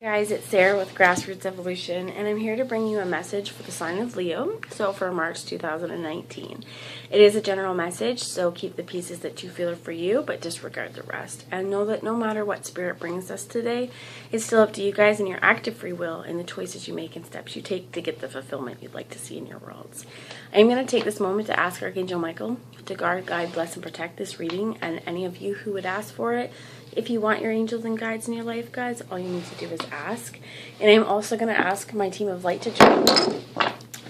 Guys, it's Sarah with Grassroots Evolution, and I'm here to bring you a message for the sign of Leo, so for March 2019. It is a general message, so keep the pieces that you feel are for you, but disregard the rest. And know that no matter what Spirit brings us today, it's still up to you guys and your active free will and the choices you make and steps you take to get the fulfillment you'd like to see in your worlds. I'm going to take this moment to ask Archangel Michael to guard, guide, bless, and protect this reading, and any of you who would ask for it. If you want your angels and guides in your life, guys, all you need to do is ask. And I'm also going to ask my team of light to join me,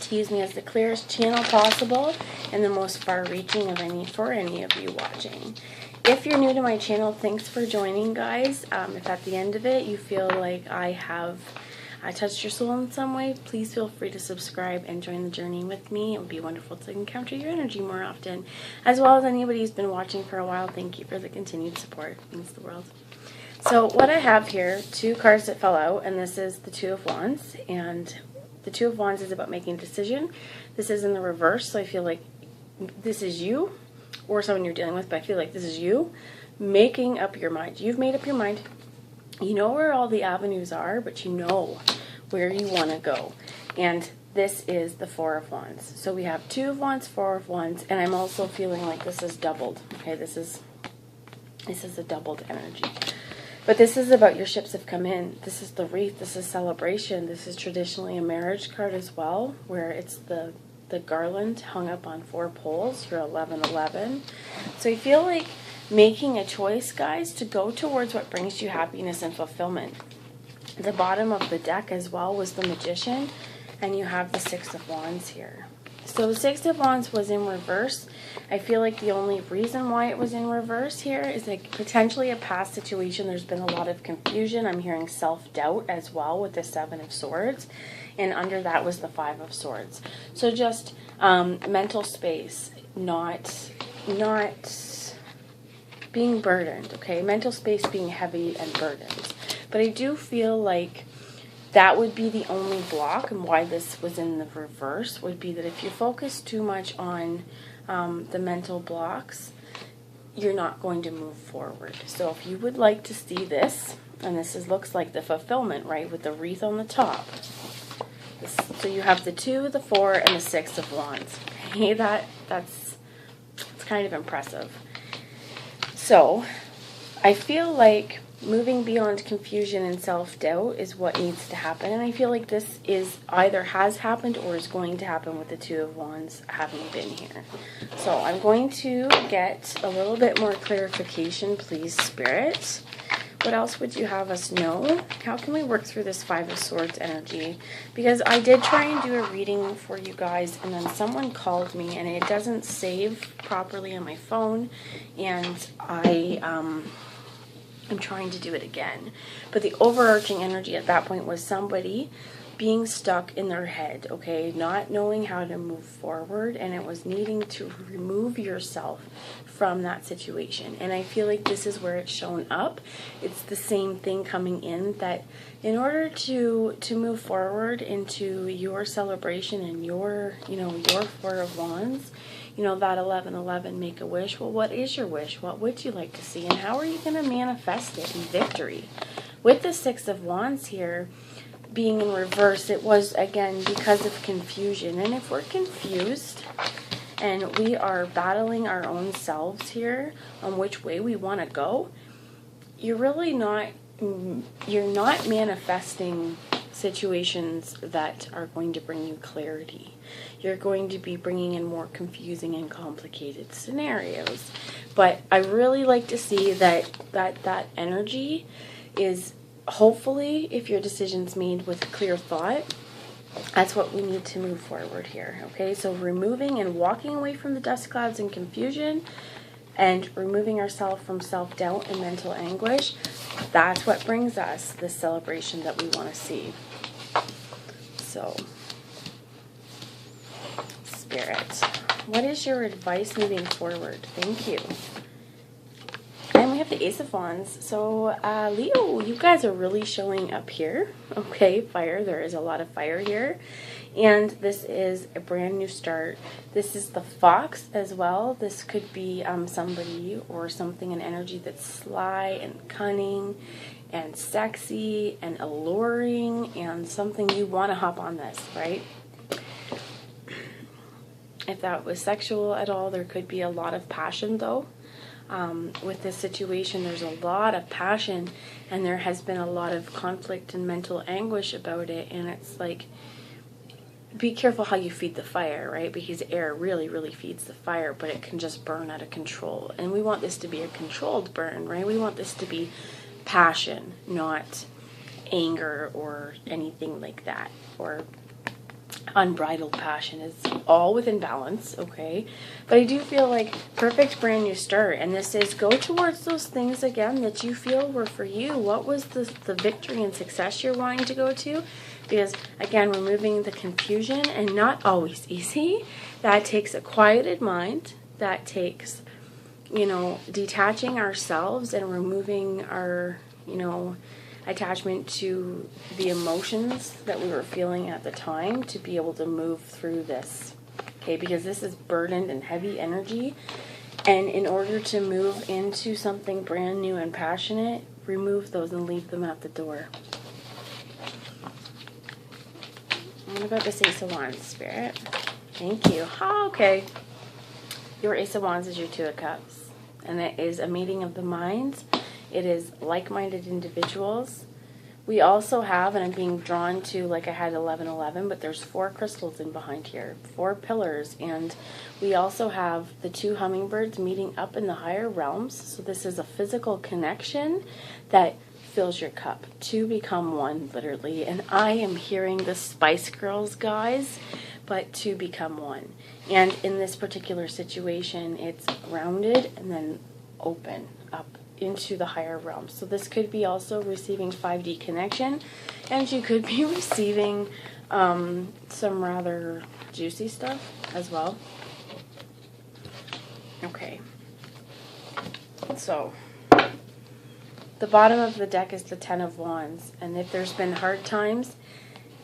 to use me as the clearest channel possible and the most far-reaching of any for any of you watching. If you're new to my channel, thanks for joining, guys. If at the end of it you feel like I touched your soul in some way, please feel free to subscribe and join the journey with me. It would be wonderful to encounter your energy more often. As well as anybody who's been watching for a while, thank you for the continued support. It means the world. So what I have here, two cards that fell out, and this is the Two of Wands. And the Two of Wands is about making a decision. This is in the reverse, so I feel like this is you or someone you're dealing with, but I feel like this is you making up your mind. You've made up your mind. You know where all the avenues are, but you know where you want to go. And this is the Four of Wands. So we have Two of Wands, Four of Wands, and I'm also feeling like this is doubled. Okay, this is a doubled energy. But this is about your ships have come in. This is the wreath. This is celebration. This is traditionally a marriage card as well, where it's the garland hung up on four poles. You're 1111. So I feel like making a choice, guys, to go towards what brings you happiness and fulfillment. The bottom of the deck as well was the Magician, and you have the Six of Wands here. So the Six of Wands was in reverse. I feel like the only reason why it was in reverse here is like potentially a past situation. There's been a lot of confusion. I'm hearing self-doubt as well with the Seven of Swords, and under that was the Five of Swords. So just mental space, not being burdened, okay? Mental space being heavy and burdened. But I do feel like that would be the only block, and why this was in the reverse would be that if you focus too much on the mental blocks, you're not going to move forward. So if you would like to see this, and looks like the fulfillment, right, with the wreath on the top. So you have the Two, the Four, and the Six of Wands. Okay, that's kind of impressive. So, I feel like moving beyond confusion and self-doubt is what needs to happen. And I feel like this is either has happened or is going to happen with the Two of Wands having been here. So, I'm going to get a little bit more clarification, please, Spirit. What else would you have us know? How can we work through this Five of Swords energy? Because I did try and do a reading for you guys, and then someone called me, and it doesn't save properly on my phone, and I'm trying to do it again. But the overarching energy at that point was somebody being stuck in their head, okay, not knowing how to move forward, and it was needing to remove yourself from that situation. And I feel like this is where it's shown up. It's the same thing coming in, that in order to move forward into your celebration and your Four of Wands, that 1111, make a wish. Well, what is your wish? What would you like to see? And how are you going to manifest it in victory? With the Six of Wands here being in reverse, it was, again, because of confusion. And if we're confused and we are battling our own selves here on which way we want to go, you're not manifesting situations that are going to bring you clarity. You're going to be bringing in more confusing and complicated scenarios. But I really like to see that energy is, hopefully, if your decision's made with clear thought, that's what we need to move forward here, okay? So removing and walking away from the dust clouds and confusion, and removing ourselves from self-doubt and mental anguish, that's what brings us the celebration that we want to see. So, Spirit, what is your advice moving forward? Thank you. And we have the Ace of Wands. So, Leo, you guys are really showing up here. Okay, fire. There is a lot of fire here. And this is a brand new start. This is the Fox as well. This could be somebody or something, an energy that's sly and cunning and sexy and alluring and something you want to hop on this, right? If that was sexual at all, there could be a lot of passion though. With this situation, there's a lot of passion, and there has been a lot of conflict and mental anguish about it, and it's like, be careful how you feed the fire, right? Because air really, really feeds the fire, but it can just burn out of control. And we want this to be a controlled burn, right? We want this to be passion, not anger or anything like that, or unbridled passion. Is all within balance, okay? But I do feel like perfect brand new start, and this is go towards those things again that you feel were for you. What was the victory and success you're wanting to go to? Because again, removing the confusion, and not always easy. That takes a quieted mind. That takes, detaching ourselves and removing our, attachment to the emotions that we were feeling at the time to be able to move through this. Okay, because this is burdened and heavy energy. And in order to move into something brand new and passionate, remove those and leave them at the door. What about this Ace of Wands, Spirit? Thank you. Oh, okay. Your Ace of Wands is your Two of Cups. And it is a meeting of the minds. It is like-minded individuals. We also have, and I'm being drawn to, like I had 1111, but there's 4 crystals in behind here, 4 pillars. And we also have the 2 hummingbirds meeting up in the higher realms. So this is a physical connection that fills your cup to become one, literally. And I am hearing the Spice Girls, guys, but to become one. And in this particular situation, it's rounded and then open up into the higher realms. So this could be also receiving 5D connection, and you could be receiving some rather juicy stuff as well. Okay. So the bottom of the deck is the 10 of Wands, and if there's been hard times,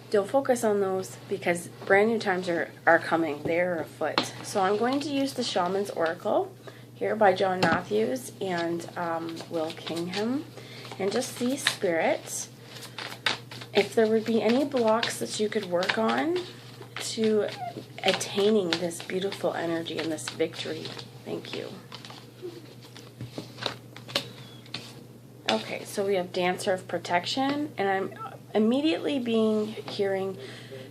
don't focus on those, because brand new times are coming. They're afoot. So I'm going to use the Shaman's Oracle here by John Matthews and Will Kingham, and just see, Spirit, if there would be any blocks that you could work on to attaining this beautiful energy and this victory. Thank you. Okay, so we have Dancer of Protection, and I'm immediately hearing,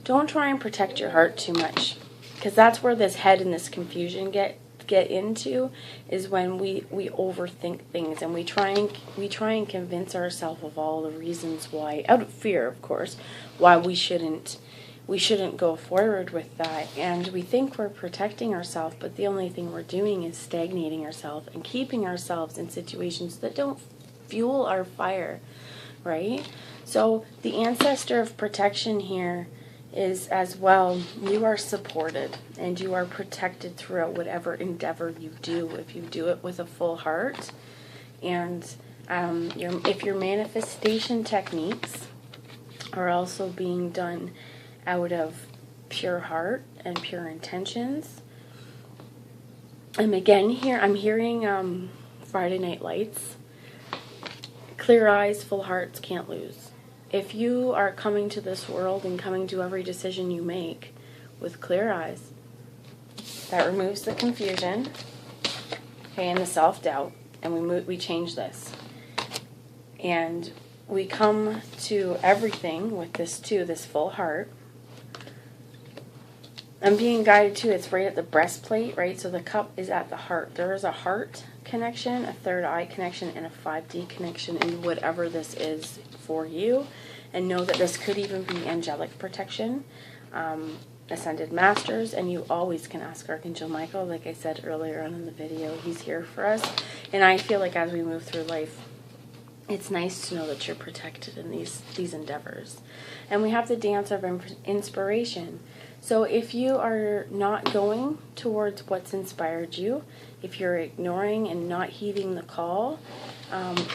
don't try and protect your heart too much, because that's where this head and this confusion get into, is when we overthink things, and we try and convince ourselves of all the reasons why, out of fear, of course, why we shouldn't go forward with that. And we think we're protecting ourselves, but the only thing we're doing is stagnating ourselves and keeping ourselves in situations that don't fuel our fire, right? So the ancestor of protection here is, as well, you are supported and you are protected throughout whatever endeavor you do, if you do it with a full heart. And if your manifestation techniques are also being done out of pure heart and pure intentions. And again, here I'm hearing Friday Night Lights. Clear eyes, full hearts, can't lose. If you are coming to this world and coming to every decision you make with clear eyes, that removes the confusion, okay, and the self-doubt, and we change this. And we come to everything with this too, this full heart. I'm being guided to, it's right at the breastplate, right? So the cup is at the heart. There is a heart connection, a third eye connection, and a 5D connection in whatever this is for you. And know that this could even be angelic protection, ascended masters, and you always can ask Archangel Michael. Like I said earlier on in the video, he's here for us. And I feel like as we move through life, it's nice to know that you're protected in these endeavors. And we have the dance of inspiration. So if you are not going towards what's inspired you, if you're ignoring and not heeding the call,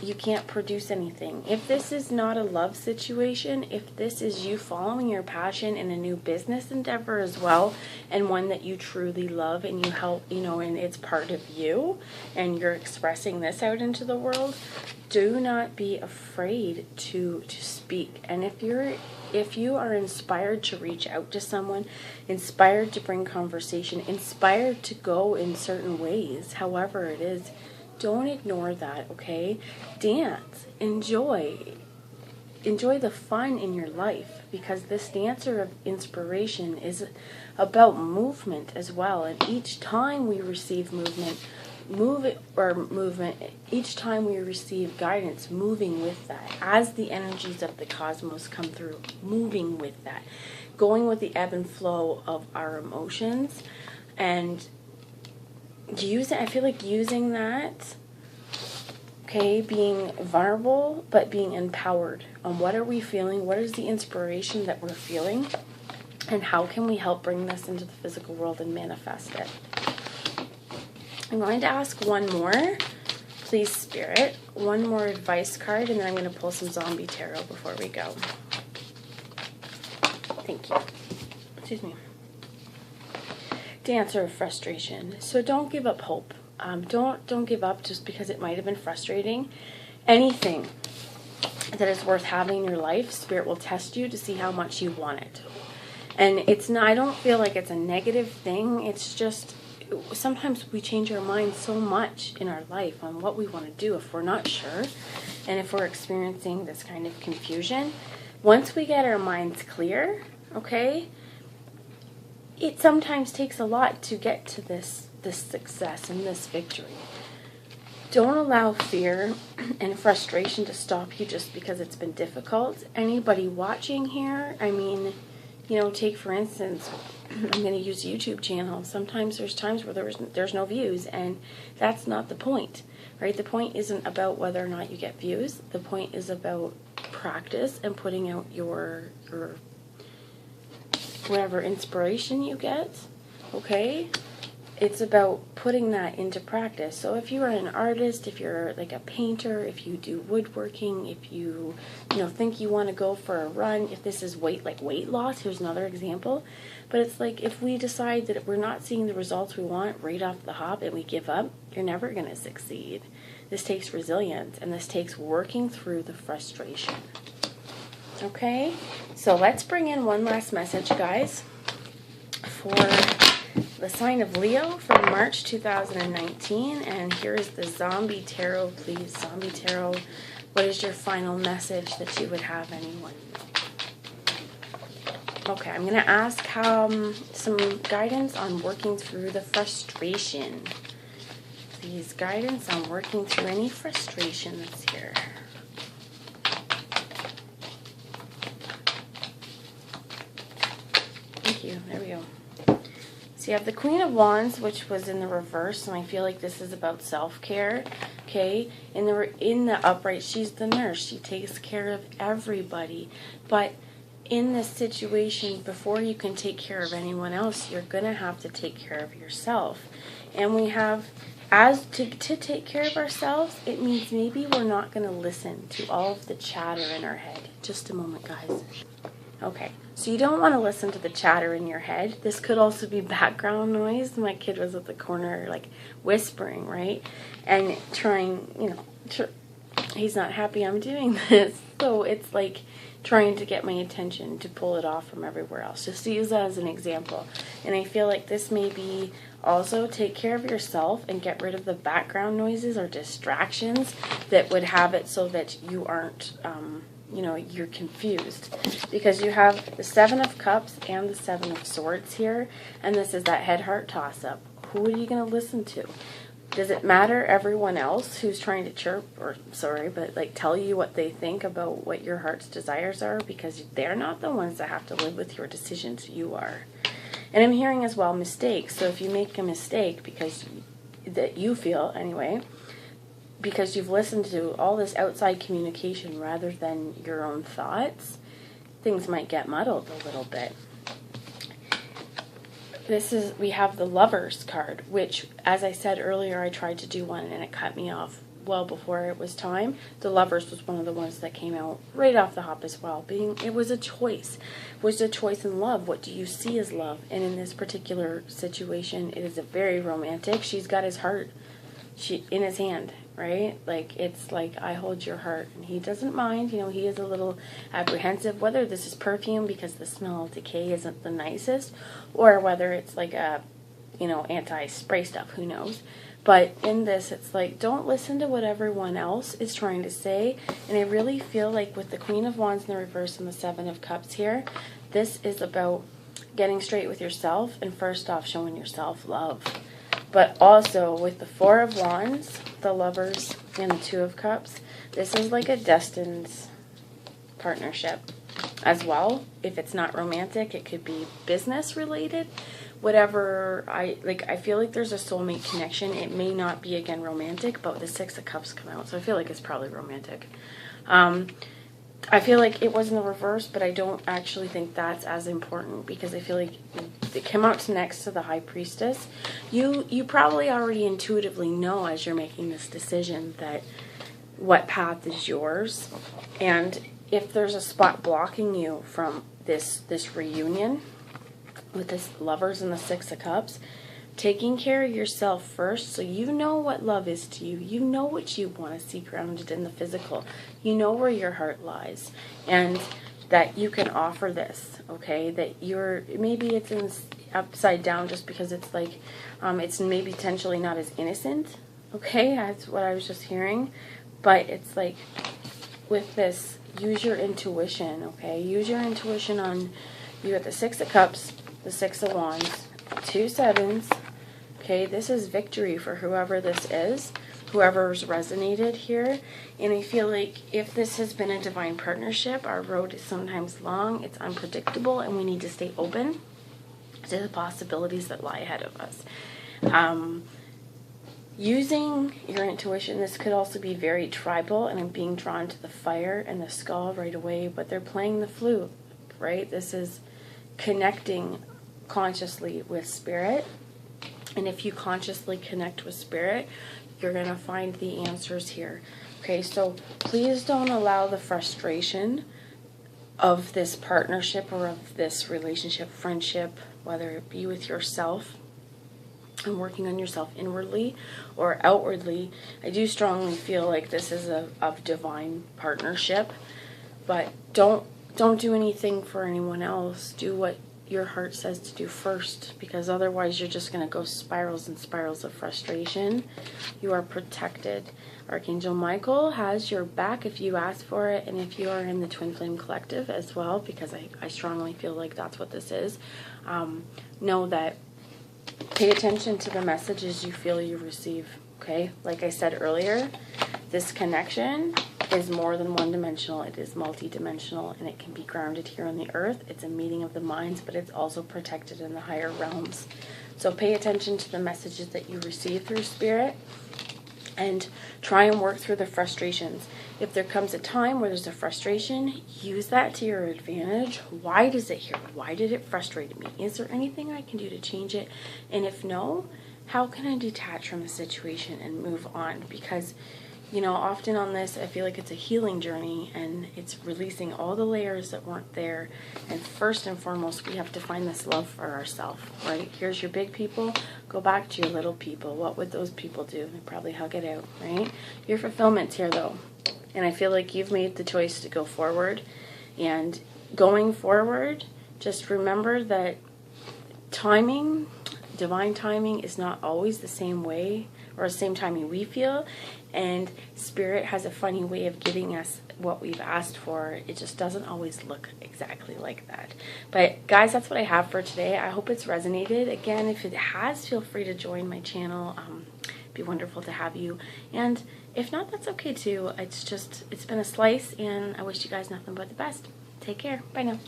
you can't produce anything. If this is not a love situation, if this is you following your passion in a new business endeavor as well, and one that you truly love and you help, and it's part of you, and you're expressing this out into the world, do not be afraid to speak. And if you are inspired to reach out to someone, inspired to bring conversation, inspired to go in certain ways, however it is, don't ignore that, okay? Dance. Enjoy the fun in your life, because this dancer of inspiration is about movement as well. And each time we receive each time we receive guidance, moving with that, as the energies of the cosmos come through, moving with that, going with the ebb and flow of our emotions, and I feel like using that, okay, being vulnerable, but being empowered on what are we feeling, what is the inspiration that we're feeling, and how can we help bring this into the physical world and manifest it. I'm going to ask one more, please, Spirit, one more advice card, and then I'm going to pull some zombie tarot before we go. Thank you. Excuse me. Dancer of frustration. So don't give up hope. Don't give up just because it might have been frustrating. Anything that is worth having in your life, Spirit will test you to see how much you want it. And it's not, I don't feel like it's a negative thing. It's just sometimes we change our minds so much in our life on what we want to do if we're not sure, and if we're experiencing this kind of confusion. Once we get our minds clear, okay, it sometimes takes a lot to get to this success and this victory. Don't allow fear and frustration to stop you just because it's been difficult. Anybody watching here, I mean, take for instance, I'm going to use YouTube channel. Sometimes there's times where there's no views, and that's not the point, right? The point isn't about whether or not you get views. The point is about practice and putting out your whatever inspiration you get, okay? It's about putting that into practice. So if you are an artist, if you're like a painter, if you do woodworking, if you think you want to go for a run, if this is weight loss, here's another example. But it's like, if we decide that we're not seeing the results we want right off the hop and we give up, you're never going to succeed. This takes resilience, and this takes working through the frustration. Okay, so let's bring in one last message, guys, for the sign of Leo for March 2019. And here is the Zombie Tarot, please. Zombie Tarot, what is your final message that you would have anyone? Okay, I'm going to ask some guidance on working through the frustration. Please, guidance on working through any frustration that's here. Thank you. There we go. So you have the Queen of Wands, which was in the reverse, and I feel like this is about self-care. Okay, in the upright, she's the nurse. She takes care of everybody. But in this situation, before you can take care of anyone else, you're going to have to take care of yourself. And we have, as to take care of ourselves, it means maybe we're not going to listen to all of the chatter in our head. Just a moment, guys. Okay, so you don't want to listen to the chatter in your head. This could also be background noise. My kid was at the corner, like, whispering, right? And trying, he's not happy I'm doing this. So it's like trying to get my attention to pull it off from everywhere else. Just to use that as an example. And I feel like this may be also take care of yourself and get rid of the background noises or distractions that would have it so that you aren't, you're confused. Because you have the Seven of Cups and the Seven of Swords here. And this is that head-heart toss-up. Who are you going to listen to? Does it matter everyone else who's trying to tell you what they think about what your heart's desires are? Because they're not the ones that have to live with your decisions. You are. And I'm hearing as well mistakes. So if you make a mistake that you feel anyway, because you've listened to all this outside communication rather than your own thoughts, things might get muddled a little bit. We have the Lovers card, which, as I said earlier, I tried to do one and it cut me off well before it was time. The Lovers was one of the ones that came out right off the hop as well. It was a choice. It was a choice in love. What do you see as love? And in this particular situation, it is a very romantic. She's got his heart in his hand, right? Like, it's like, I hold your heart. And he doesn't mind. You know, he is a little apprehensive, whether this is perfume because the smell of decay isn't the nicest, or whether it's like a, you know, anti-spray stuff, who knows. But in this, it's like, don't listen to what everyone else is trying to say. And I really feel like with the Queen of Wands in the reverse and the Seven of Cups here, this is about getting straight with yourself and first off showing yourself love. But also with the Four of Wands, the Lovers, and the Two of Cups, this is like a destined partnership as well. If it's not romantic, it could be business related. Whatever, I feel like there's a soulmate connection. It may not be, again, romantic, but the Six of Cups come out, so I feel like it's probably romantic. I feel like it was in the reverse, but I don't actually think that's as important, because I feel like it came out next to the High Priestess. You probably already intuitively know as you're making this decision that what path is yours, and if there's a spot blocking you from this reunion with this Lovers and the Six of Cups, taking care of yourself first, so you know what love is to you. You know what you want to see grounded in the physical. You know where your heart lies, and that you can offer this, okay? That maybe it's upside down just because it's like, it's maybe potentially not as innocent, okay? That's what I was just hearing. But it's like, with this, use your intuition, okay? Use your intuition on, you got the Six of Cups, the Six of Wands, 2 sevens. Okay, this is victory for whoever this is, whoever's resonated here. And I feel like if this has been a divine partnership, our road is sometimes long, it's unpredictable, and we need to stay open to the possibilities that lie ahead of us. Using your intuition, this could also be very tribal, and I'm being drawn to the fire and the skull right away, but they're playing the flute, right? This is connecting consciously with spirit, and if you consciously connect with spirit, you're going to find the answers here. Okay, so please don't allow the frustration of this partnership or of this relationship, friendship, whether it be with yourself and working on yourself inwardly or outwardly. I do strongly feel like this is a divine partnership, but don't do anything for anyone else. Do what your heart says to do first, because otherwise you're just going to go spirals and spirals of frustration. You are protected. Archangel Michael has your back if you ask for it, and if you are in the Twin Flame Collective as well, because I strongly feel like that's what this is. Know that, pay attention to the messages you feel you receive, okay? Like I said earlier, this connection is more than one-dimensional. It is multi-dimensional, and it can be grounded here on the earth. It's a meeting of the minds, but it's also protected in the higher realms. So pay attention to the messages that you receive through spirit, and try and work through the frustrations. If there comes a time where there's a frustration, use that to your advantage. Why does it here? Why did it frustrate me? Is there anything I can do to change it? And if no, how can I detach from the situation and move on? Because, you know, often on this, I feel like it's a healing journey, and it's releasing all the layers that weren't there. And first and foremost, we have to find this love for ourselves, right? Here's your big people. Go back to your little people. What would those people do? They'd probably hug it out, right? Your fulfillment's here, though. And I feel like you've made the choice to go forward. And going forward, just remember that timing, divine timing, is not always the same way or the same timing we feel. And spirit has a funny way of giving us what we've asked for. It just doesn't always look exactly like that. But guys, that's what I have for today. I hope it's resonated. Again, if it has, feel free to join my channel. It'd be wonderful to have you. And if not, that's okay too. It's been a slice, and I wish you guys nothing but the best. Take care. Bye now.